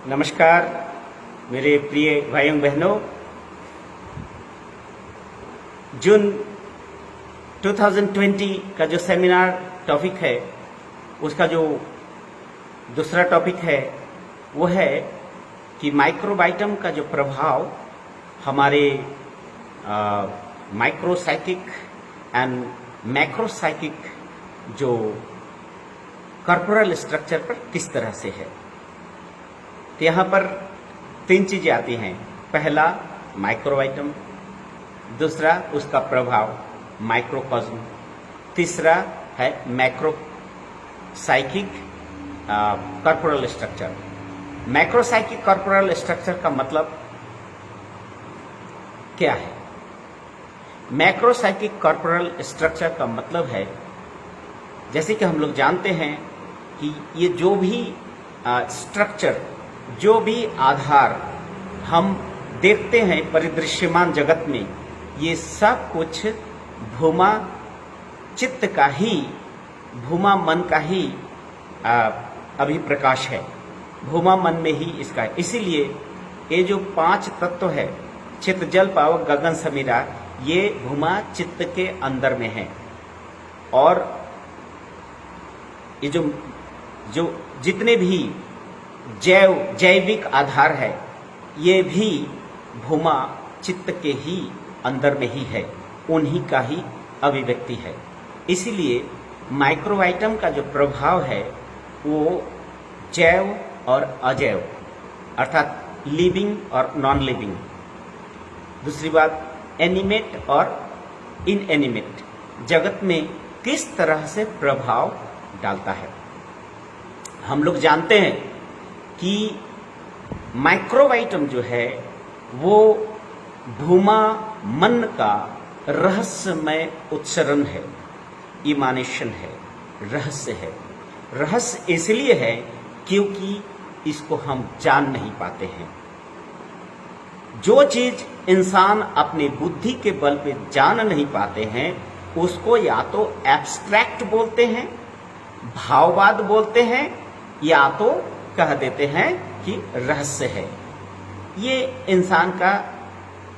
नमस्कार मेरे प्रिय भाइयों बहनों। जून 2020 का जो सेमिनार टॉपिक है, उसका जो दूसरा टॉपिक है वो है कि माइक्रोबाइटम का जो प्रभाव हमारे माइक्रोसाइकिक एंड मैक्रोसाइकिक जो कॉर्पोरल स्ट्रक्चर पर किस तरह से है। तो यहाँ पर तीन चीजें आती हैं। पहला माइक्रोबाइटम, दूसरा उसका प्रभाव माइक्रोकॉज्म, तीसरा है मैक्रोसाइकिक कॉर्पोरल स्ट्रक्चर। मैक्रोसाइकिक कॉर्पोरल स्ट्रक्चर का मतलब क्या है? मैक्रोसाइकिक कॉर्पोरल स्ट्रक्चर का मतलब है, जैसे कि हम लोग जानते हैं कि ये जो भी स्ट्रक्चर, जो भी आधार हम देखते हैं परिदृश्यमान जगत में, ये सब कुछ भूमा चित्त का ही, भूमा मन का ही अभिप्रकाश है। भूमा मन में ही इसका है। इसीलिए ये जो पांच तत्व है, चित्त जल पावक गगन समीरा, ये भूमा चित्त के अंदर में है। और ये जो जितने भी जैविक आधार है, ये भी भूमा चित्त के ही अंदर में ही है, उन्हीं का ही अभिव्यक्ति है। इसीलिए माइक्रोबाइटम का जो प्रभाव है वो जैव और अजैव, अर्थात लिविंग और नॉन लिविंग, दूसरी बात एनिमेट और इनएनिमेट जगत में किस तरह से प्रभाव डालता है। हम लोग जानते हैं कि माइक्रोबाइटम जो है वो भूमा मन का रहस्यमय उत्सरण है, इमानेशन है, रहस्य है। रहस्य इसलिए है क्योंकि इसको हम जान नहीं पाते हैं। जो चीज इंसान अपनी बुद्धि के बल पे जान नहीं पाते हैं, उसको या तो एब्स्ट्रैक्ट बोलते हैं, भाववाद बोलते हैं, या तो कह देते हैं कि रहस्य है। ये इंसान का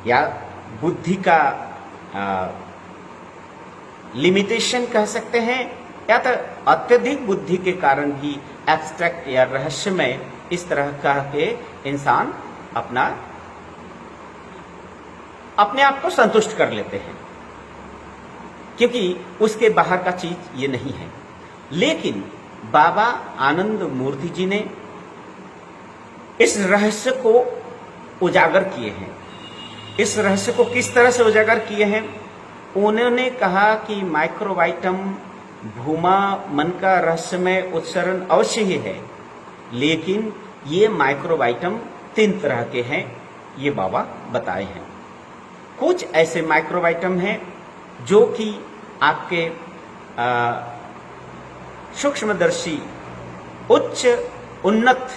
या बुद्धि का लिमिटेशन कह सकते हैं, या तो अत्यधिक बुद्धि के कारण भी एब्स्ट्रैक्ट या रहस्यमय इस तरह कह के इंसान अपने आप को संतुष्ट कर लेते हैं, क्योंकि उसके बाहर का चीज ये नहीं है। लेकिन बाबा आनंद मूर्ति जी ने इस रहस्य को उजागर किए हैं। इस रहस्य को किस तरह से उजागर किए हैं? उन्होंने कहा कि माइक्रोबाइटम भूमा मन का रहस्यमय उत्सरण अवश्य ही है, लेकिन ये माइक्रोबाइटम तीन तरह के हैं, ये बाबा बताए हैं। कुछ ऐसे माइक्रोबाइटम हैं जो कि आपके सूक्ष्मदर्शी, उच्च उन्नत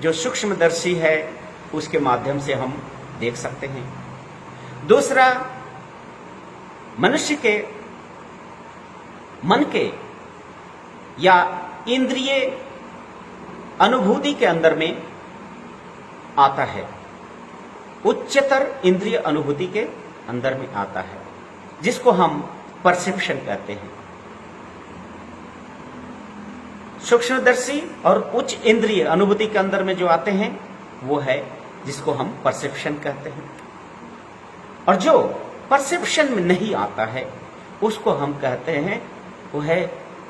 जो सूक्ष्मदर्शी है, उसके माध्यम से हम देख सकते हैं। दूसरा, मनुष्य के मन के या इंद्रिय अनुभूति के अंदर में आता है, उच्चतर इंद्रिय अनुभूति के अंदर में आता है, जिसको हम परसेप्शन कहते हैं। सूक्ष्मदर्शी और उच्च इंद्रिय अनुभूति के अंदर में जो आते हैं वो है जिसको हम परसेप्शन कहते हैं। और जो परसेप्शन में नहीं आता है उसको हम कहते हैं, वो है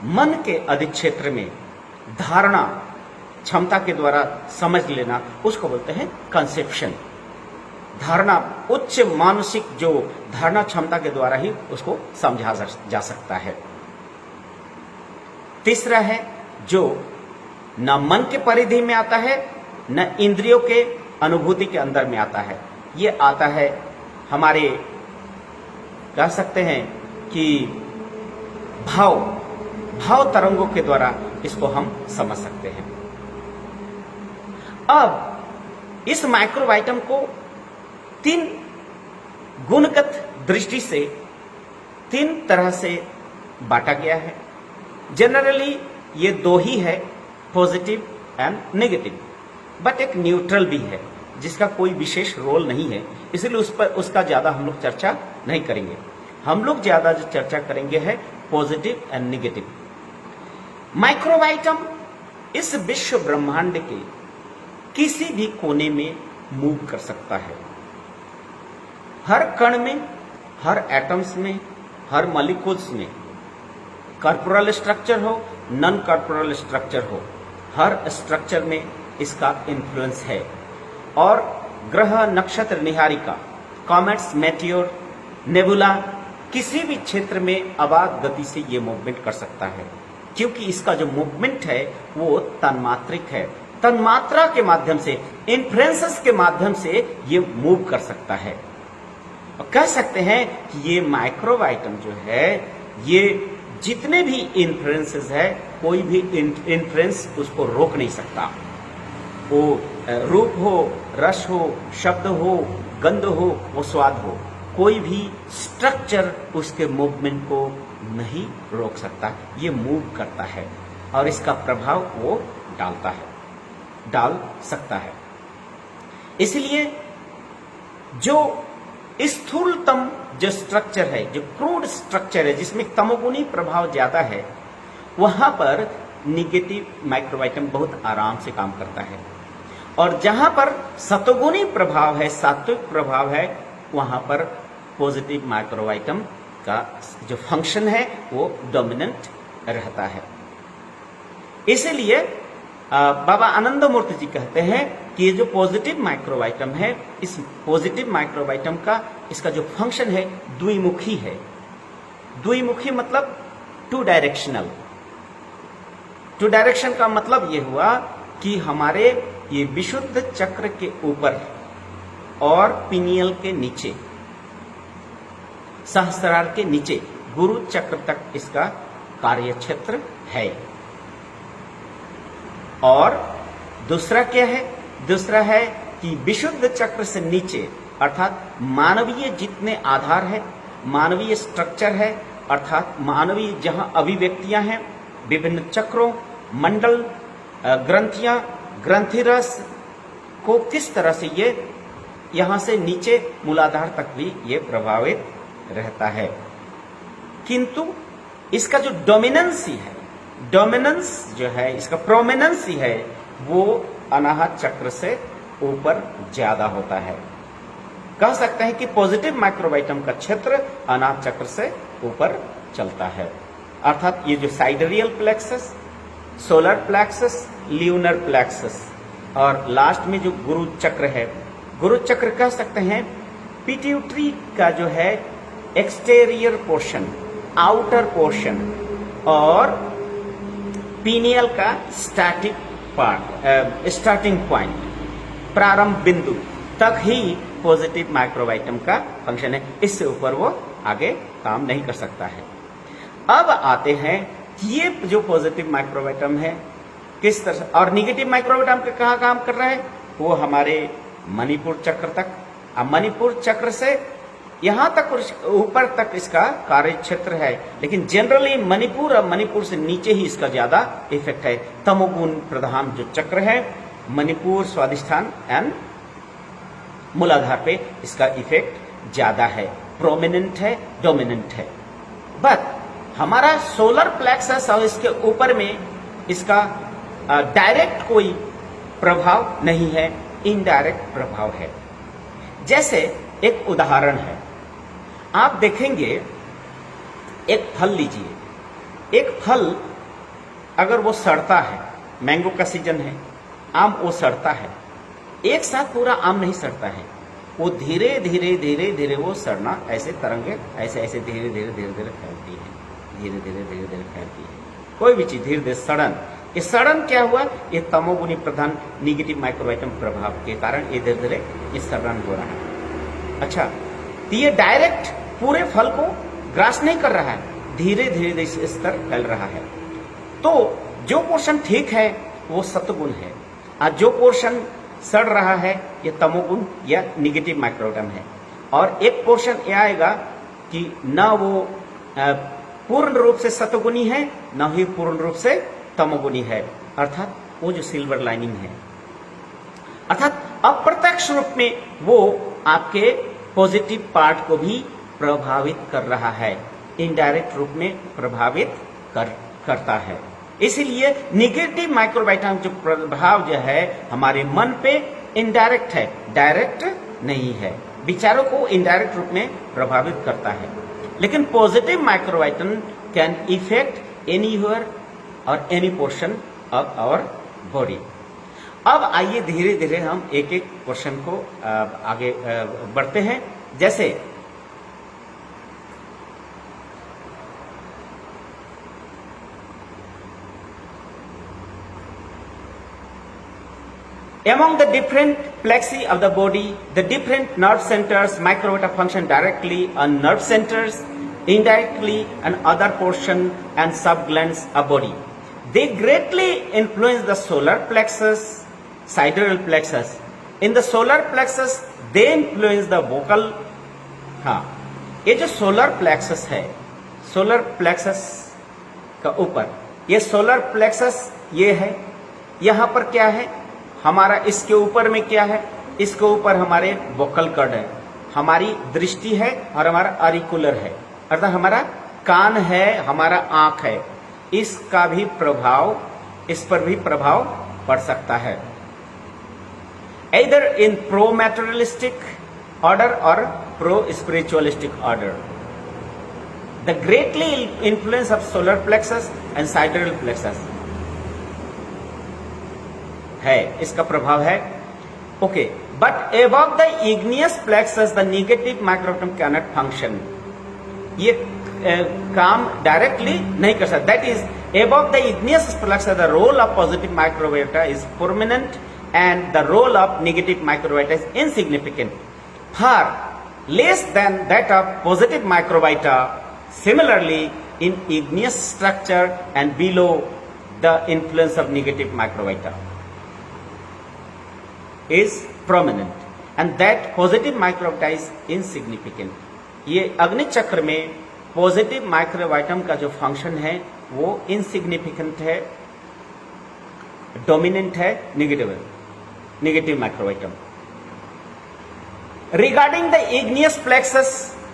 मन के अधिक्षेत्र में धारणा क्षमता के द्वारा समझ लेना, उसको बोलते हैं कंसेप्शन। धारणा, उच्च मानसिक जो धारणा क्षमता के द्वारा ही उसको समझा जा सकता है। तीसरा है जो न मन के परिधि में आता है, न इंद्रियों के अनुभूति के अंदर में आता है। ये आता है हमारे, कह सकते हैं कि भाव तरंगों के द्वारा इसको हम समझ सकते हैं। अब इस माइक्रोबाइटम को तीन गुणगत दृष्टि से तीन तरह से बांटा गया है। जनरली ये दो ही है, पॉजिटिव एंड नेगेटिव। बट एक न्यूट्रल भी है जिसका कोई विशेष रोल नहीं है, इसलिए उस पर उसका ज्यादा हम लोग चर्चा नहीं करेंगे। हम लोग ज्यादा जो चर्चा करेंगे है पॉजिटिव एंड निगेटिव। माइक्रोबाइटम इस विश्व ब्रह्मांड के किसी भी कोने में मूव कर सकता है। हर कण में, हर एटम्स में, हर मॉलिक्यूल्स में, कॉर्पोरल स्ट्रक्चर हो, नॉन कॉर्पोरल स्ट्रक्चर हो, हर स्ट्रक्चर में इसका इन्फ्लुएंस है। और ग्रह, नक्षत्र, निहारिका, कॉमेट्स, मेटियोर, नेबुला, किसी भी क्षेत्र में अबाध गति से ये मूवमेंट कर सकता है, क्योंकि इसका जो मूवमेंट है वो तन्मात्रिक है। तन्मात्रा के माध्यम से, इन्फ्लुएंसेस के माध्यम से ये मूव कर सकता है। और कह सकते हैं कि ये माइक्रोबाइटम जो है, ये जितने भी इन्फ्लुएंसेस है, कोई भी इन्फ्लुएंस उसको रोक नहीं सकता। वो रूप हो, रस हो, शब्द हो, गंध हो, वो स्वाद हो, कोई भी स्ट्रक्चर उसके मूवमेंट को नहीं रोक सकता। ये मूव करता है और इसका प्रभाव वो डाल सकता है। इसलिए जो स्थूलतम जो स्ट्रक्चर है, जो क्रूड स्ट्रक्चर है, जिसमें तमोगुणी प्रभाव ज्यादा है, वहां पर निगेटिव माइक्रोबाइटम बहुत आराम से काम करता है। और जहां पर सतोगुणी प्रभाव है, सात्विक प्रभाव है, वहां पर पॉजिटिव माइक्रोबाइटम का जो फंक्शन है वो डोमिनेंट रहता है। इसीलिए बाबा आनंद मूर्ति जी कहते हैं कि ये जो पॉजिटिव माइक्रोबाइटम है, इस पॉजिटिव माइक्रोबाइटम का इसका जो फंक्शन है द्विमुखी है। द्विमुखी मतलब टू डायरेक्शनल। टू डायरेक्शन का मतलब ये हुआ कि हमारे ये विशुद्ध चक्र के ऊपर और पिनियल के नीचे, सहस्रार के नीचे, गुरु चक्र तक इसका कार्य क्षेत्र है। और दूसरा क्या है? दूसरा है कि विशुद्ध चक्र से नीचे, अर्थात मानवीय जितने आधार है, मानवीय स्ट्रक्चर है, अर्थात मानवीय जहां अभिव्यक्तियां हैं, विभिन्न चक्रों, मंडल, ग्रंथियां, ग्रंथिरस को किस तरह से ये यहां से नीचे मूलाधार तक भी ये प्रभावित रहता है। किंतु इसका जो डोमिनेंसी है, डोमिनेंस जो है, इसका प्रोमिनेंसी है, वो अनाहत चक्र से ऊपर ज्यादा होता है। कह सकते हैं कि पॉजिटिव माइक्रोबाइटम का क्षेत्र अनाहत चक्र से ऊपर चलता है। अर्थात ये जो sidereal plexus, solar plexus, lunar plexus और लास्ट में जो गुरु चक्र है, गुरु चक्र कह सकते हैं पिट्यूटरी का जो है एक्सटेरियर पोर्शन, आउटर पोर्शन, और पीनियल का स्टैटिक पार्ट, स्टार्टिंग पॉइंट, प्रारंभ बिंदु तक ही पॉजिटिव माइक्रोबाइटम का फंक्शन है। इससे ऊपर वो आगे काम नहीं कर सकता है। अब आते हैं कि ये जो पॉजिटिव माइक्रोबाइटम है किस तरह, और निगेटिव माइक्रोबाइटम का कहाँ काम कर रहा है, वो हमारे मणिपुर चक्र तक। अब मणिपुर चक्र से यहां तक ऊपर तक इसका कार्य क्षेत्र है, लेकिन जनरली मणिपुर और मणिपुर से नीचे ही इसका ज्यादा इफेक्ट है। तमोगुण प्रधान जो चक्र है, मणिपुर, स्वादिष्ठान एंड मूलाधार पे इसका इफेक्ट ज्यादा है, प्रोमिनेंट है, डोमिनेंट है। बट हमारा सोलर प्लेक्सस और इसके ऊपर में इसका डायरेक्ट कोई प्रभाव नहीं है, इनडायरेक्ट प्रभाव है। जैसे एक उदाहरण है, आप देखेंगे एक फल लीजिए, एक फल अगर वो सड़ता है, मैंगो का सीजन है, आम वो सड़ता है, एक साथ पूरा आम नहीं सड़ता है, वो धीरे धीरे धीरे धीरे वो सड़ना ऐसे तरंगे ऐसे ऐसे धीरे धीरे धीरे धीरे फैलती है, धीरे धीरे धीरे धीरे फैलती है। कोई भी चीज धीरे धीरे सड़न, ये सड़न क्या हुआ, ये तमोगुणी प्रधान निगेटिव माइक्रोबाइटम प्रभाव के कारण ये धीरे धीरे ये सड़न हो रहा है। अच्छा, तो ये डायरेक्ट पूरे फल को ग्रास नहीं कर रहा है, धीरे धीरे इस तरह फैल रहा है। तो जो पोर्शन ठीक है वो सत्वगुण है, और जो पोर्शन सड़ रहा है ये तमोगुण या निगेटिव माइक्रोबाइटम है। और एक पोर्शन ये आएगा कि न वो पूर्ण रूप से सत्वगुणी है, न ही पूर्ण रूप से तमोगुणी है, अर्थात वो जो सिल्वर लाइनिंग है, अर्थात अप्रत्यक्ष रूप में वो आपके पॉजिटिव पार्ट को भी प्रभावित कर रहा है, इनडायरेक्ट रूप में प्रभावित करता है। इसीलिए निगेटिव माइक्रोबाइटम जो प्रभाव जो है हमारे मन पे इनडायरेक्ट है, डायरेक्ट नहीं है, विचारों को इनडायरेक्ट रूप में प्रभावित करता है। लेकिन positive microvitum can effect anywhere or any portion of our body. अब आइए धीरे धीरे हम एक एक क्वेश्चन को आगे बढ़ते हैं। जैसे among the different plexi of the body, the different nerve centers microbiota function directly on nerve centers, indirectly on other portion and subglands of body. They greatly influence the solar plexus, sidereal plexus. In the solar plexus, they influence the vocal. हाँ, ये जो solar plexus है, solar plexus का ऊपर, ये solar plexus ये है, यहाँ पर क्या है हमारा, इसके ऊपर में क्या है, इसके ऊपर हमारे वोकल कॉर्ड है, हमारी दृष्टि है और हमारा ऑरिकुलर है, अर्थात हमारा कान है, हमारा आंख है, इसका भी प्रभाव, इस पर भी प्रभाव पड़ सकता है। either in pro materialistic order or pro spiritualistic order. The greatly influence of solar plexus and sidereal plexus है, इसका प्रभाव है। Okay, but above the igneous plexus the negative microbiome cannot function. ये काम डायरेक्टली नहीं कर सकता। That is above the igneous plexus the role of positive microbiota is prominent and the role of negative microbiota is insignificant, far less than that of positive microbiota. Similarly, in igneous structure and below the influence of negative microbiota is prominent and that positive microbiota is insignificant. ये अग्नि चक्र में positive माइक्रोबाइटम का जो function है वो insignificant है, dominant है negative माइक्रोबाइटम। Regarding the igneous plexus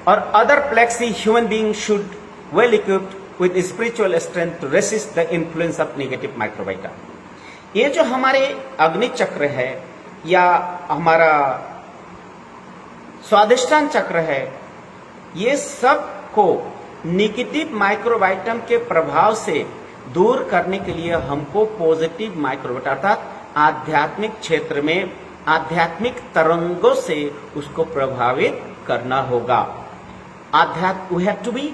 or other plexi, human beings should well equipped with spiritual strength to resist the influence of negative microbiota. ये जो हमारे अग्नि चक्र है या हमारा स्वादिष्टान चक्र है, ये सब को नेगेटिव माइक्रोबाइटम के प्रभाव से दूर करने के लिए हमको पॉजिटिव माइक्रोबाइटम अर्थात आध्यात्मिक क्षेत्र में आध्यात्मिक तरंगों से उसको प्रभावित करना होगा। We have to be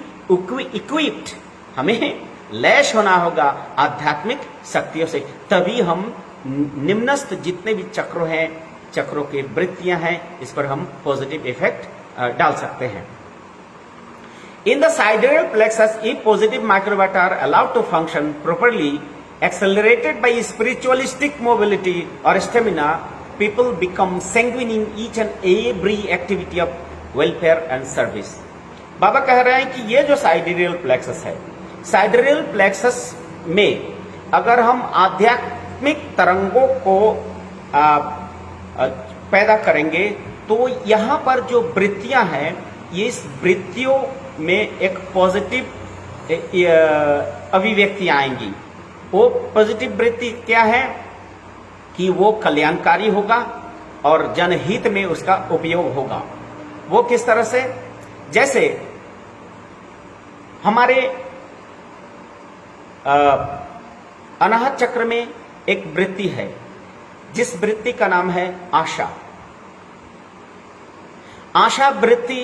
equipped, हमें लैस होना होगा आध्यात्मिक शक्तियों से, तभी हम निम्नस्थ जितने भी चक्रों हैं, चक्रों के वृत्तियां हैं, इस पर हम पॉजिटिव इफेक्ट डाल सकते हैं। In the sidereal plexus, if positive microbiota are allowed to function properly, accelerated by spiritualistic mobility or stamina, people become sanguine in each and every activity of welfare and service. बाबा कह रहे हैं कि ये जो साइडरेल plexus है, साइडरेल plexus में अगर हम आध्यात्मिक तरंगों को पैदा करेंगे तो यहाँ पर जो वृत्तियां हैं, ये इस वृत्तियों में एक पॉजिटिव अभिव्यक्ति आएंगी। वो पॉजिटिव वृत्ति क्या है कि वो कल्याणकारी होगा और जनहित में उसका उपयोग होगा। वो किस तरह से, जैसे हमारे अनाहत चक्र में एक वृत्ति है जिस वृत्ति का नाम है आशा। आशा वृत्ति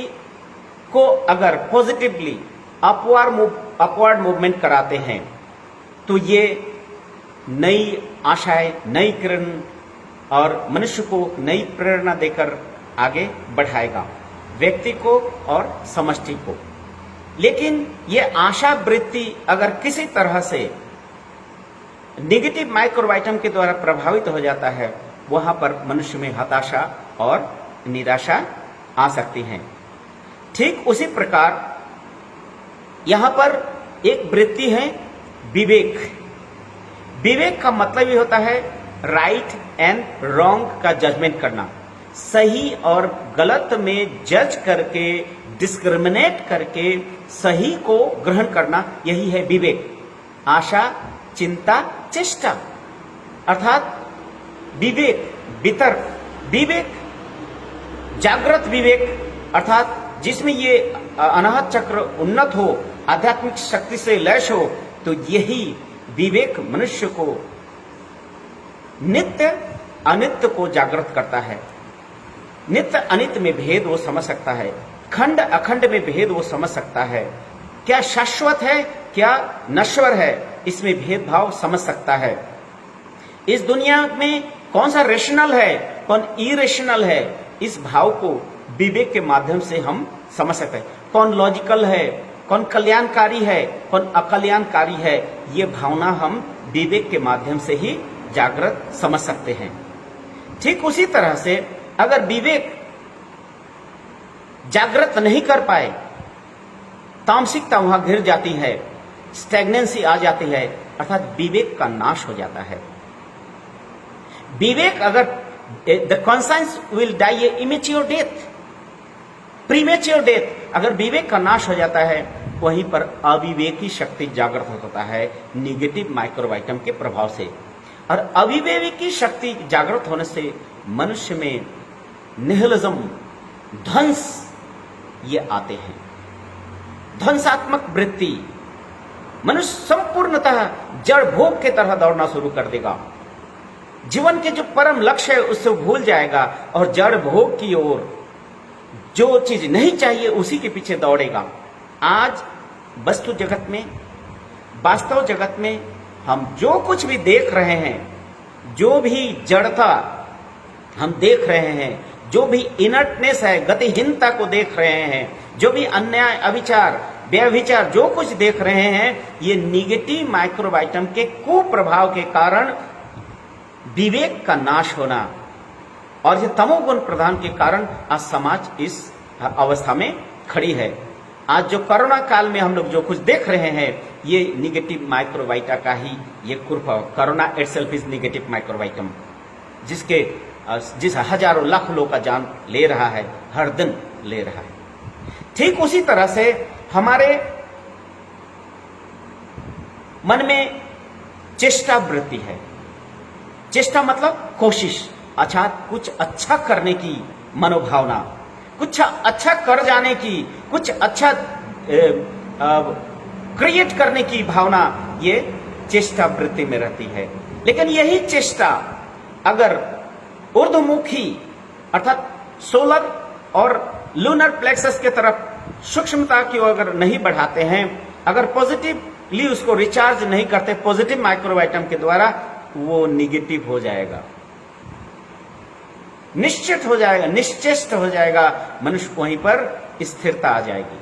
को अगर पॉजिटिवली अपवर्ड मूवमेंट कराते हैं तो ये नई आशाएं, नई किरण और मनुष्य को नई प्रेरणा देकर आगे बढ़ाएगा, व्यक्ति को और समष्टि को। लेकिन ये आशा वृत्ति अगर किसी तरह से नेगेटिव माइक्रोबाइटम के द्वारा प्रभावित हो जाता है, वहां पर मनुष्य में हताशा और निराशा आ सकती है। ठीक उसी प्रकार यहां पर एक वृत्ति है विवेक। विवेक का मतलब ये होता है राइट एंड रॉन्ग का जजमेंट करना, सही और गलत में जज करके, डिस्क्रिमिनेट करके सही को ग्रहण करना, यही है विवेक। आशा, चिंता, चेष्टा, अर्थात विवेक, वितर्क, विवेक, जागृत विवेक, अर्थात जिसमें ये अनाहत चक्र उन्नत हो, आध्यात्मिक शक्ति से लैस हो, तो यही विवेक मनुष्य को नित्य अनित्य को जागृत करता है। नित्य अनित्य में भेद वो समझ सकता है, खंड अखंड में भेद वो समझ सकता है, क्या शाश्वत है क्या नश्वर है, इसमें भेदभाव समझ सकता है। इस दुनिया में कौन सा रेशनल है, कौन इरेशनल है, इस भाव को विवेक के माध्यम से हम समझ सकते हैं। कौन लॉजिकल है, कौन कल्याणकारी है, कौन अकल्याणकारी है, ये भावना हम विवेक के माध्यम से ही जागृत समझ सकते हैं। ठीक उसी तरह से अगर विवेक जागृत नहीं कर पाए, तामसिकता वहां घिर जाती है, स्टैग्नेंसी आ जाती है, अर्थात विवेक का नाश हो जाता है। विवेक अगर the conscience will die a immature death, premature death, अगर विवेक का नाश हो जाता है, वहीं पर अविवेकी शक्ति जागृत होता है निगेटिव माइक्रोबाइटम के प्रभाव से। और अविवेकी शक्ति जागृत होने से मनुष्य में निहिलिज्म, ध्वंस, ये आते हैं। ध्वंसात्मक वृत्ति, मनुष्य संपूर्णतः जड़ भोग के तरह दौड़ना शुरू कर देगा। जीवन के जो परम लक्ष्य है उससे भूल जाएगा और जड़ भोग की ओर, जो चीज नहीं चाहिए उसी के पीछे दौड़ेगा। आज वस्तु जगत में, वास्तव जगत में हम जो कुछ भी देख रहे हैं, जो भी जड़ता हम देख रहे हैं, जो भी इनर्टनेस है, गतिहीनता को देख रहे हैं, जो भी अन्याय, अविचार, व्यभिचार, जो कुछ देख रहे हैं, ये निगेटिव माइक्रोबाइटम के कुप्रभाव के कारण विवेक का नाश होना और ये तमोगुण प्रधान के कारण आज समाज इस अवस्था में खड़ी है। आज जो कोरोना काल में हम लोग जो कुछ देख रहे हैं, ये निगेटिव माइक्रोबाइटा का ही ये कुप्रभाव। कोरोना इटसेल्फ इज निगेटिव माइक्रोबाइटम, जिस हजारों लाखों लोगों का जान ले रहा है, हर दिन ले रहा है। ठीक उसी तरह से हमारे मन में चेष्टा वृत्ति है। चेष्टा मतलब कोशिश, अच्छा कुछ अच्छा करने की मनोभावना, कुछ अच्छा कर जाने की, कुछ अच्छा क्रिएट करने की भावना, ये चेष्टा वृत्ति में रहती है। लेकिन यही चेष्टा अगर ऊर्ध्वमुखी अर्थात सोलर और लूनर प्लेक्सस के तरफ सूक्ष्मता की अगर नहीं बढ़ाते हैं, अगर पॉजिटिवली उसको रिचार्ज नहीं करते पॉजिटिव माइक्रोबाइटम के द्वारा, वो निगेटिव हो जाएगा, निश्चित हो जाएगा, निश्चेष्ट हो जाएगा, मनुष्य वहीं पर स्थिरता आ जाएगी।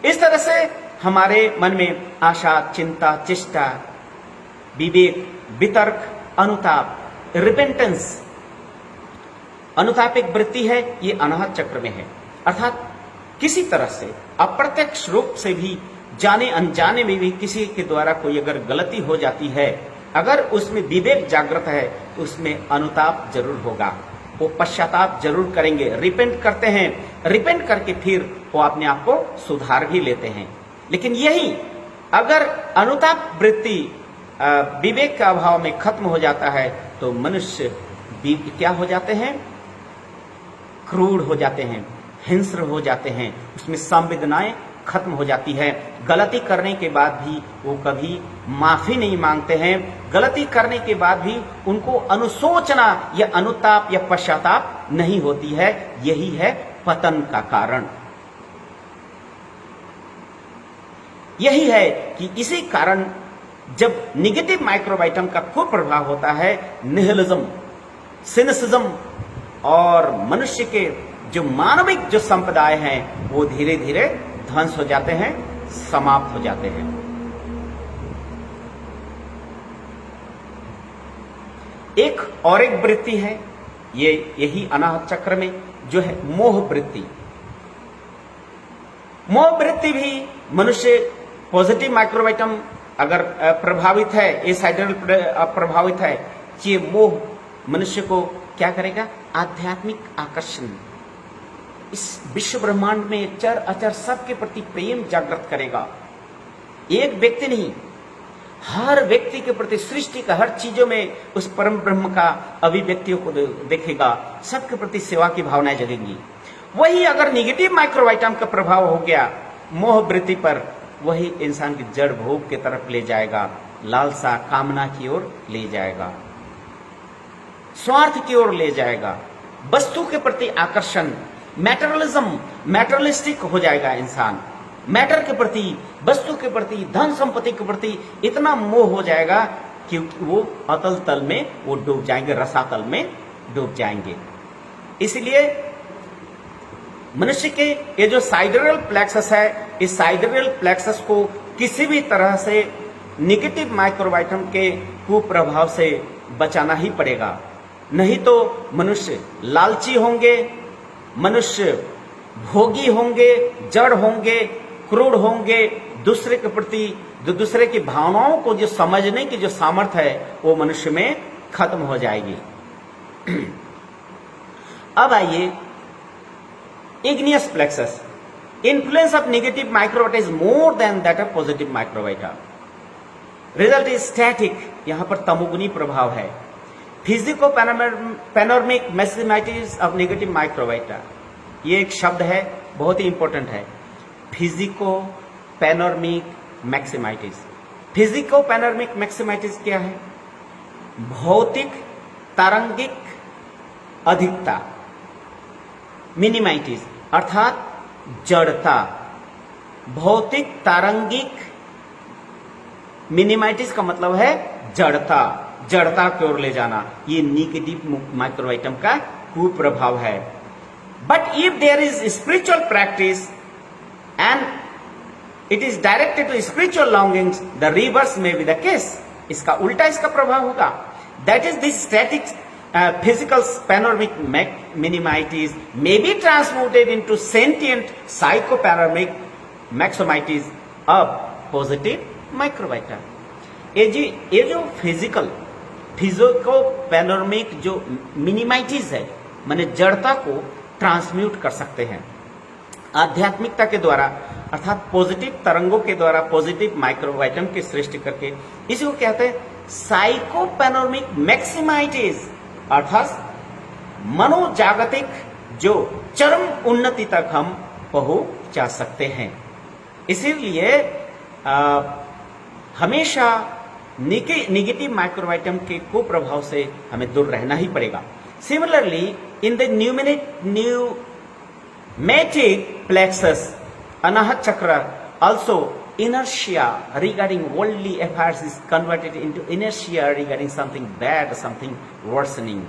इस तरह से हमारे मन में आशा, चिंता, चेष्टा, विवेक, वितर्क, अनुताप, रिपेंटेंस, अनुतापिक वृत्ति है, ये अनाहत चक्र में है। अर्थात किसी तरह से अप्रत्यक्ष रूप से भी, जाने अनजाने में भी किसी के द्वारा कोई अगर गलती हो जाती है, अगर उसमें विवेक जागृत है तो उसमें अनुताप जरूर होगा, वो पश्चाताप जरूर करेंगे, रिपेंट करते हैं, रिपेंट करके फिर वो अपने आप को सुधार भी लेते हैं। लेकिन यही अगर अनुताप वृत्ति विवेक के अभाव में खत्म हो जाता है तो मनुष्य क्या हो जाते हैं, क्रूर हो जाते हैं, हिंस्र हो जाते हैं, उसमें संवेदनाएं खत्म हो जाती है। गलती करने के बाद भी वो कभी माफी नहीं मांगते हैं, गलती करने के बाद भी उनको अनुशोचना या अनुताप या पश्चाताप नहीं होती है। यही है पतन का कारण। यही है कि इसी कारण जब निगेटिव माइक्रोबाइटम का खूब प्रभाव होता है, निहिलिज्म, सिनिसिज्म और मनुष्य के जो मानविक जो संप्रदाय हैं वो धीरे धीरे ध्वंस हो जाते हैं, समाप्त हो जाते हैं। एक और एक वृत्ति है, ये यही अनाहत चक्र में जो है मोह वृत्ति। मोह वृत्ति भी मनुष्य पॉजिटिव माइक्रोबाइटम अगर प्रभावित है, ये साइडरल प्रभावित है, ये मोह मनुष्य को क्या करेगा? आध्यात्मिक आकर्षण, इस विश्व ब्रह्मांड में चर अचर सबके प्रति प्रेम जागृत करेगा। एक व्यक्ति नहीं, हर व्यक्ति के प्रति, सृष्टि का हर चीजों में उस परम ब्रह्म का अभिव्यक्तियों को देखेगा, सबके प्रति सेवा की भावनाएं जगेंगी। वही अगर निगेटिव माइक्रोवाइटम का प्रभाव हो गया मोह वृत्ति पर, वही इंसान की जड़ भोग की तरफ ले जाएगा, लालसा कामना की ओर ले जाएगा, स्वार्थ की ओर ले जाएगा, वस्तु के प्रति आकर्षण, मैटरलिज्म, मैटरलिस्टिक हो जाएगा इंसान, मैटर के प्रति, वस्तु के प्रति, धन संपत्ति के प्रति इतना मोह हो जाएगा कि वो अतल तल में वो डूब जाएंगे, रसातल में डूब जाएंगे। इसलिए मनुष्य के ये जो साइडरल प्लेक्सस है, इस साइडरल प्लेक्सस को किसी भी तरह से निगेटिव माइक्रोवाइटम के कुप्रभाव से बचाना ही पड़ेगा, नहीं तो मनुष्य लालची होंगे, मनुष्य भोगी होंगे, जड़ होंगे, क्रूर होंगे, दूसरे के प्रति, जो दूसरे की भावनाओं को जो समझने की जो सामर्थ्य है वो मनुष्य में खत्म हो जाएगी। अब आइए igneous plexus. Influence of negative microbiota is more than that of positive microbiota. Result is static. यहां पर तमोगुनी प्रभाव है। Physico-panoramic maximitis of negative microbiota. ये एक शब्द है, बहुत ही इंपॉर्टेंट है। Physico-panoramic maximitis. Physico-panoramic maximitis क्या है? भौतिक तारंगिक अधिकता, मिनिमाइटिस अर्थात जड़ता, भौतिक तारंगिक, मिनिमाइटिस का मतलब है जड़ता, जड़ता की ओर ले जाना, ये निगेटिव माइक्रोवाइटम का कुप्रभाव है। But if there is spiritual practice and it is directed to spiritual longings, the reverse may be the case. इसका उल्टा इसका प्रभाव होगा। That is this static physical panoramic minimitis may be transmuted into sentient psychopanoramic maximitis of positive microbiota. ये जो physico-panoramic जो मिनिमाइटिस है, माने जड़ता को ट्रांसम्यूट कर सकते हैं आध्यात्मिकता के द्वारा, अर्थात पॉजिटिव तरंगों के द्वारा पॉजिटिव माइक्रोवाइटम की सृष्टि करके। इसी को कहते हैं साइकोपैनोरमिक मैक्सिमाइटिस, अर्थात मनोजागतिक जो चरम उन्नति तक हम पहुंचा सकते हैं। इसीलिए हमेशा निगेटिव माइक्रोवाइटम के कुप्रभाव से हमें दूर रहना ही पड़ेगा। Similarly in the pneumatic plexus Anahata chakra also inertia regarding worldly affairs is converted into inertia regarding something bad, something worsening.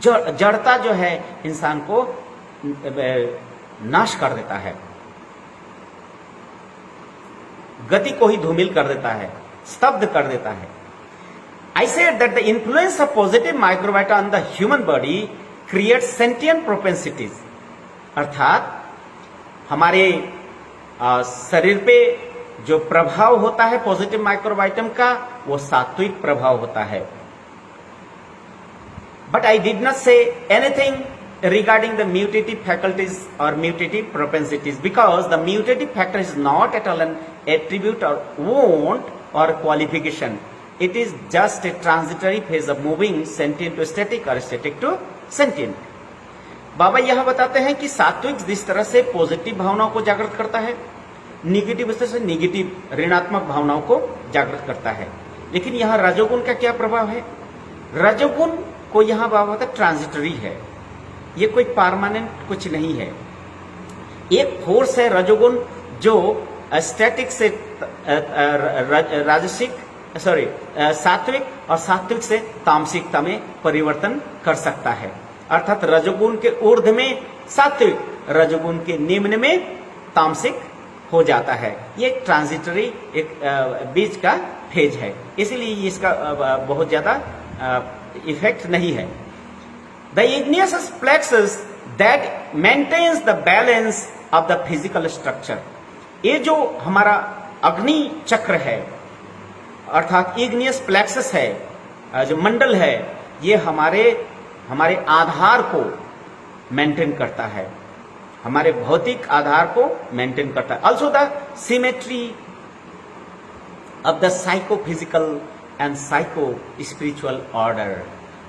जड़ता जो है इंसान को नाश कर देता है, गति को ही धूमिल कर देता है, स्तब्ध कर देता है। I said that the influence of positive microbiota on the human body creates sentient propensities, अर्थात हमारे शरीर पे जो प्रभाव होता है पॉजिटिव माइक्रोबाइटम का, वो सात्विक प्रभाव होता है। But I did not say anything regarding the mutative faculties और mutative propensities, because the mutative factor is not at all an attribute और वोंट और qualification, it is just a transitory phase of moving sentient to static और static to sentient. बाबा यह बताते हैं कि सात्विक जिस तरह से पॉजिटिव भावनाओं को जागृत करता है, निगेटिव इस तरह से निगेटिव ऋणात्मक भावनाओं को जागृत करता है। लेकिन यहाँ रजोगुण का क्या प्रभाव है? रजोगुण को यहाँ बाबा बताते ट्रांजिटरी है, ये कोई परमानेंट कुछ नहीं है। एक फोर्स है रजोगुण जो स्टैटिक से राजसिक सात्विक और सात्विक से तामसिकता में परिवर्तन कर सकता है। अर्थात रजोगुण के ऊर्ध्व में सात्विक, रजोगुण के निम्न में तामसिक हो जाता है। ये एक ट्रांजिटरी एक बीच का फेज है, इसीलिए इसका बहुत ज्यादा इफेक्ट नहीं है। The igneous plexus that maintains the balance of the physical structure, ये जो हमारा अग्नि चक्र है, अर्थात इग्नियस प्लेक्सस है, जो मंडल है, ये हमारे आधार को मेंटेन करता है, हमारे भौतिक आधार को मेंटेन करता है। Also the symmetry of the psychophysical and psycho spiritual order,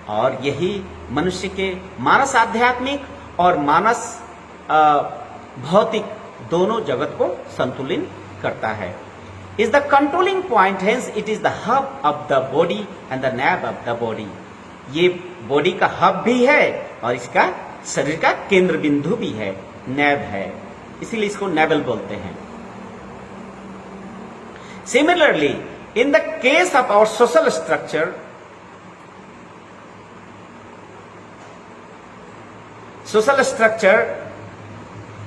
और यही मनुष्य के मानस आध्यात्मिक और मानस भौतिक दोनों जगत को संतुलित करता है। Is the controlling point, hence it is the hub of the body and the navel of the body. ये बॉडी का हब भी है और इसका शरीर का केंद्र बिंदु भी है, नैब है, इसीलिए इसको नैबल बोलते हैं। Similarly in the case of our social structure,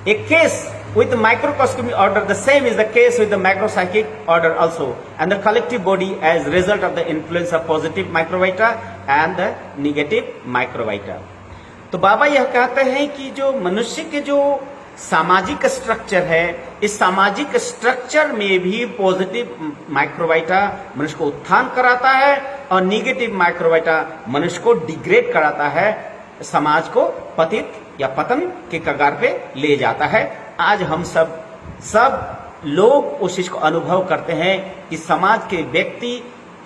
a case with the microcosmic order, the same is the case with the macropsychic order also, and the collective body as result of the influence of positive microvita and the negative microvita। तो बाबा यह कहते हैं कि जो मनुष्य के जो सामाजिक स्ट्रक्चर है, इस सामाजिक स्ट्रक्चर में भी पॉजिटिव माइक्रोवाइटा मनुष्य को उत्थान कराता है और निगेटिव माइक्रोवाइटा मनुष्य को डिग्रेड कराता है, समाज को पतित या पतन के कगार पे ले जाता है। आज हम सब लोग उस चीज को अनुभव करते हैं कि समाज के व्यक्ति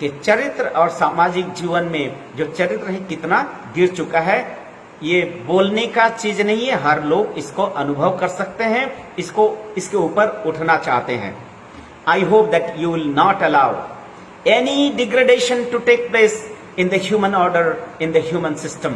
के चरित्र और सामाजिक जीवन में जो चरित्र है कितना गिर चुका है। ये बोलने का चीज नहीं है, हर लोग इसको अनुभव कर सकते हैं, इसके ऊपर उठना चाहते हैं। I hope that you will not allow any degradation to take place in the human order, in the human system.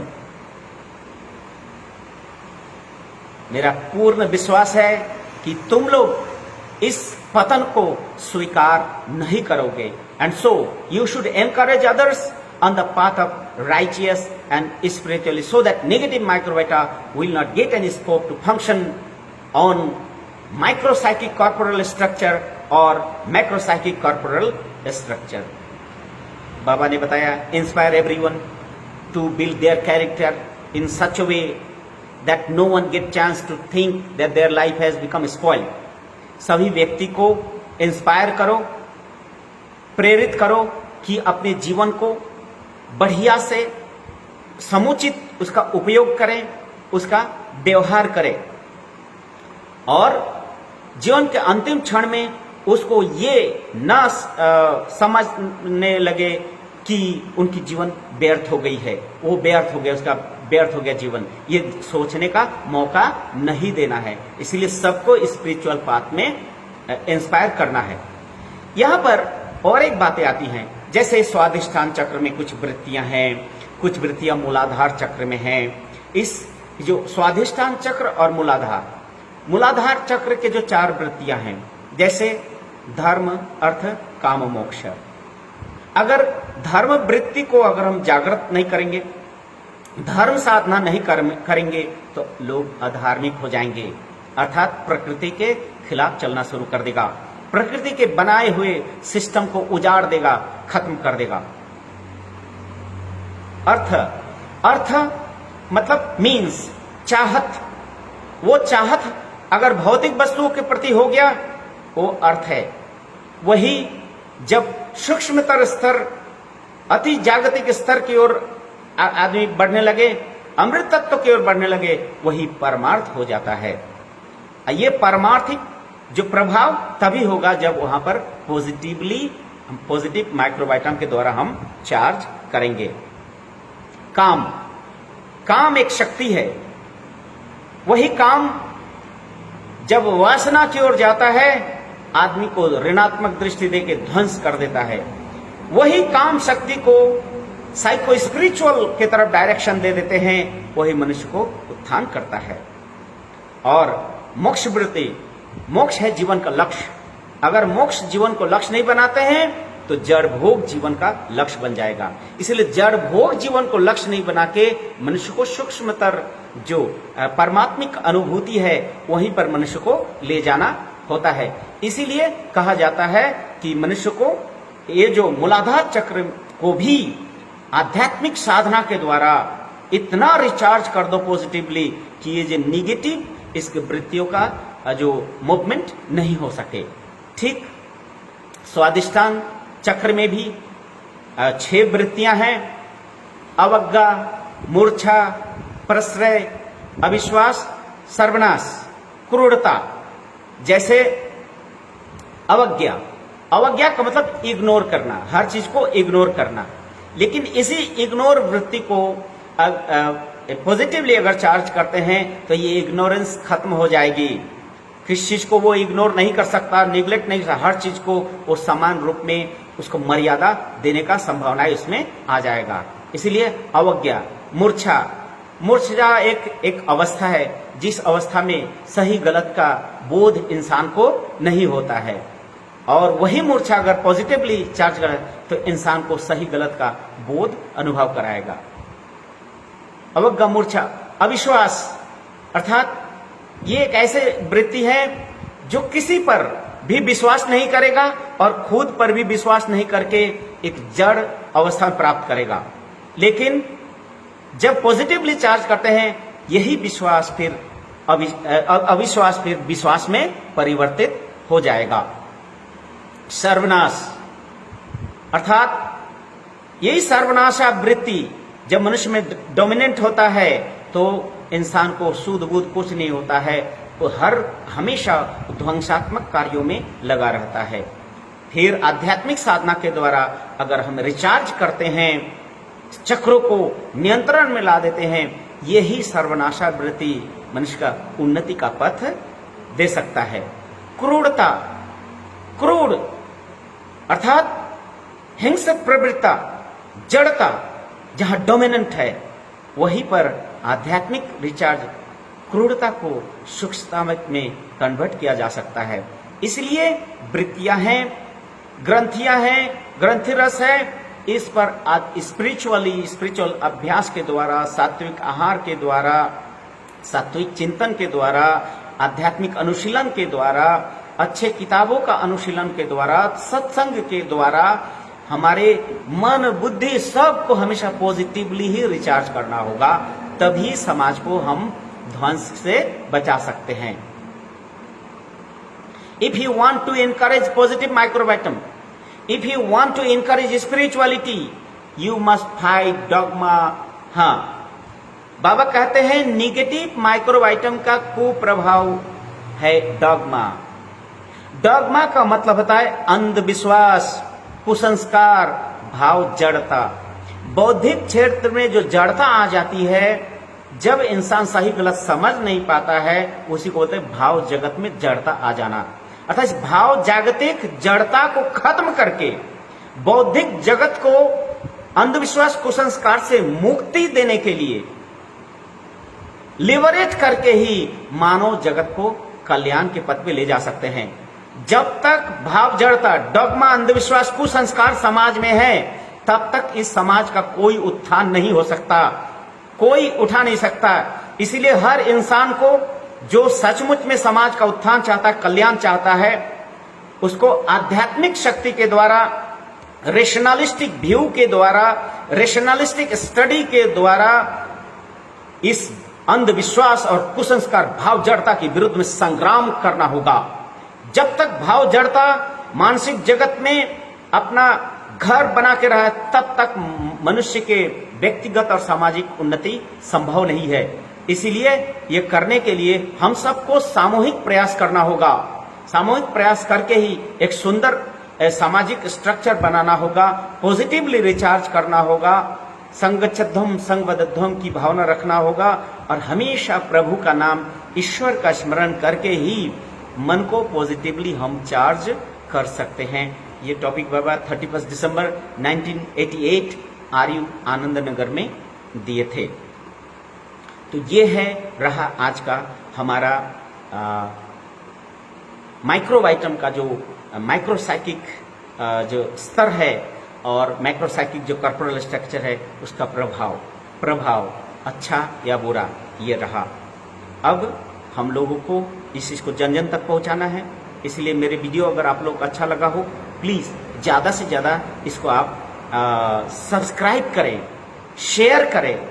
मेरा पूर्ण विश्वास है कि तुम लोग इस पतन को स्वीकार नहीं करोगे, and so you should encourage others on the path of righteous and spiritually, so that negative microvita will not get any scope to function on micropsychic corporal structure or macropsychic corporal structure। बाबा ने बताया, inspire everyone to build their character in such a way that no one get chance to think that their life has become spoiled। सभी व्यक्ति को inspire करो, प्रेरित करो कि अपने जीवन को बढ़िया से समुचित उसका उपयोग करें, उसका व्यवहार करें, और जीवन के अंतिम क्षण में उसको ये न समझने लगे कि उनकी जीवन व्यर्थ हो गई है, वो व्यर्थ हो गया, उसका व्यर्थ हो गया जीवन, ये सोचने का मौका नहीं देना है। इसलिए सबको स्पिरिचुअल पाथ में इंस्पायर करना है। यहां पर और एक बातें आती हैं, जैसे स्वाधिष्ठान चक्र में कुछ वृत्तियां हैं, कुछ वृत्तियां मूलाधार चक्र में हैं। इस जो स्वाधिष्ठान चक्र और मूलाधार चक्र के जो 4 वृत्तियां हैं, जैसे धर्म, अर्थ, काम, मोक्ष। अगर धर्म वृत्ति को अगर हम जागृत नहीं करेंगे, धर्म साधना नहीं करेंगे, तो लोग अधार्मिक हो जाएंगे, अर्थात प्रकृति के खिलाफ चलना शुरू कर देगा, प्रकृति के बनाए हुए सिस्टम को उजाड़ देगा, खत्म कर देगा। अर्थ मतलब मीन्स चाहत। वो चाहत अगर भौतिक वस्तुओं के प्रति हो गया, वो अर्थ है। वही जब सूक्ष्मतर स्तर, अति जागतिक स्तर की ओर आदमी बढ़ने लगे, अमृत तत्व की ओर बढ़ने लगे, वही परमार्थ हो जाता है। ये परमार्थिक जो प्रभाव तभी होगा जब वहां पर पॉजिटिव माइक्रोबाइटम के द्वारा हम चार्ज करेंगे। काम एक शक्ति है। वही काम जब वासना की ओर जाता है, आदमी को ऋणात्मक दृष्टि देके ध्वंस कर देता है। वही काम शक्ति को साइको स्पिरिचुअल की तरफ डायरेक्शन दे देते हैं, वही मनुष्य को उत्थान करता है। और मोक्ष वृत्ति, मोक्ष है जीवन का लक्ष्य। अगर मोक्ष जीवन को लक्ष्य नहीं बनाते हैं तो जड़ भोग जीवन का लक्ष्य बन जाएगा। इसलिए जड़ भोग जीवन को लक्ष्य नहीं बना के मनुष्य को सूक्ष्मतर जो परमात्मिक अनुभूति है वहीं पर मनुष्य को ले जाना होता है। इसीलिए कहा जाता है कि मनुष्य को ये जो मूलाधार चक्र को भी आध्यात्मिक साधना के द्वारा इतना रिचार्ज कर दो पॉजिटिवली कि ये जो निगेटिव इसके वृत्तियों का जो मूवमेंट नहीं हो सके। ठीक स्वाधिष्ठान चक्र में भी 6 वृत्तियां हैं। अवज्ञा, मूर्छा, प्रश्रय, अविश्वास, सर्वनाश, क्रूरता। जैसे अवज्ञा, अवज्ञा का मतलब इग्नोर करना, हर चीज को इग्नोर करना। लेकिन इसी इग्नोर वृत्ति को पॉजिटिवली अगर चार्ज करते हैं तो ये इग्नोरेंस खत्म हो जाएगी। किस चीज को वो इग्नोर नहीं कर सकता, निग्लेक्ट नहीं कर सकता, हर चीज को वो समान रूप में उसको मर्यादा देने का संभावना इसमें आ जाएगा। इसीलिए अवज्ञा। मूर्छा, मूर्छा एक अवस्था है जिस अवस्था में सही गलत का बोध इंसान को नहीं होता है, और वही मूर्छा अगर पॉजिटिवली चार्ज करे तो इंसान को सही गलत का बोध अनुभव कराएगा। अवज्ञा, मूर्छा। अविश्वास अर्थात ये एक ऐसे वृत्ति है जो किसी पर भी विश्वास नहीं करेगा और खुद पर भी विश्वास नहीं करके एक जड़ अवस्था प्राप्त करेगा। लेकिन जब पॉजिटिवली चार्ज करते हैं यही विश्वास फिर अविश्वास फिर विश्वास में परिवर्तित हो जाएगा। सर्वनाश अर्थात यही सर्वनाशा वृत्ति जब मनुष्य में डोमिनेंट होता है तो इंसान को सूद बूद कुछ नहीं होता है, वो हमेशा ध्वंसात्मक कार्यों में लगा रहता है। फिर आध्यात्मिक साधना के द्वारा अगर हम रिचार्ज करते हैं, चक्रों को नियंत्रण में ला देते हैं, यही सर्वनाशा वृत्ति मनुष्य का उन्नति का पथ दे सकता है। क्रूरता, क्रूर अर्थात हिंसक प्रवृत्ता, जड़ता जहां डोमिनेंट है वहीं पर आध्यात्मिक रिचार्ज क्रूरता को सूक्ष्मता में कन्वर्ट किया जा सकता है। इसलिए वृत्तियां हैं, ग्रंथियां हैं, ग्रंथि रस है, इस पर स्पिरिचुअल अभ्यास के द्वारा, सात्विक आहार के द्वारा, सात्विक चिंतन के द्वारा, आध्यात्मिक अनुशीलन के द्वारा, अच्छे किताबों का अनुशीलन के द्वारा, सत्संग के द्वारा हमारे मन बुद्धि सबको हमेशा पॉजिटिवली ही रिचार्ज करना होगा, तभी समाज को हम ध्वंस से बचा सकते हैं। If you want to encourage positive microvitum, if you want to encourage spirituality, you must fight dogma. हाँ, बाबा कहते हैं निगेटिव माइक्रोबाइटम का कुप्रभाव है डॉगमा। डॉगमा का मतलब होता है अंधविश्वास, कुसंस्कार, भाव, जड़ता। बौद्धिक क्षेत्र में जो जड़ता आ जाती है, जब इंसान सही गलत समझ नहीं पाता है, उसी को बोलते हैं भाव जगत में जड़ता आ जाना। अर्थात इस भाव जागतिक जड़ता को खत्म करके बौद्धिक जगत को अंधविश्वास कुसंस्कार से मुक्ति देने के लिए लिबरेट करके ही मानव जगत को कल्याण के पथ पे ले जा सकते हैं। जब तक भाव जड़ता, डॉगमा, अंधविश्वास, कुसंस्कार समाज में है, तब तक इस समाज का कोई उत्थान नहीं हो सकता, कोई उठा नहीं सकता। इसीलिए हर इंसान को जो सचमुच में समाज का उत्थान चाहता है, कल्याण चाहता है, उसको आध्यात्मिक शक्ति के द्वारा, रेशनलिस्टिक व्यू के द्वारा, रेशनलिस्टिक स्टडी के द्वारा इस अंधविश्वास और कुसंस्कार, भाव जड़ता के विरुद्ध में संग्राम करना होगा। जब तक भाव जड़ता मानसिक जगत में अपना घर बना के रहा, तब तक मनुष्य के व्यक्तिगत और सामाजिक उन्नति संभव नहीं है। इसीलिए ये करने के लिए हम सबको सामूहिक प्रयास करना होगा। सामूहिक प्रयास करके ही एक सुंदर सामाजिक स्ट्रक्चर बनाना होगा, पॉजिटिवली रिचार्ज करना होगा, संगच्छध्वम संगवदध्वम की भावना रखना होगा, और हमेशा प्रभु का नाम, ईश्वर का स्मरण करके ही मन को पॉजिटिवली हम चार्ज कर सकते हैं। ये टॉपिक बाबा 31 दिसंबर 1988 आर्यू आनंद नगर में दिए थे। तो ये है रहा आज का हमारा माइक्रोबाइटम का जो माइक्रोसाइकिक जो स्तर है और माइक्रोसाइकिक जो कॉर्पोरल स्ट्रक्चर है, उसका प्रभाव अच्छा या बुरा ये रहा। अब हम लोगों को इस चीज को जन जन तक पहुंचाना है। इसलिए मेरे वीडियो अगर आप लोग को अच्छा लगा हो, प्लीज ज्यादा से ज्यादा इसको आप सब्सक्राइब करें, शेयर करें,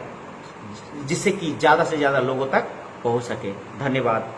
जिससे कि ज्यादा से ज्यादा लोगों तक पहुंच सके। धन्यवाद।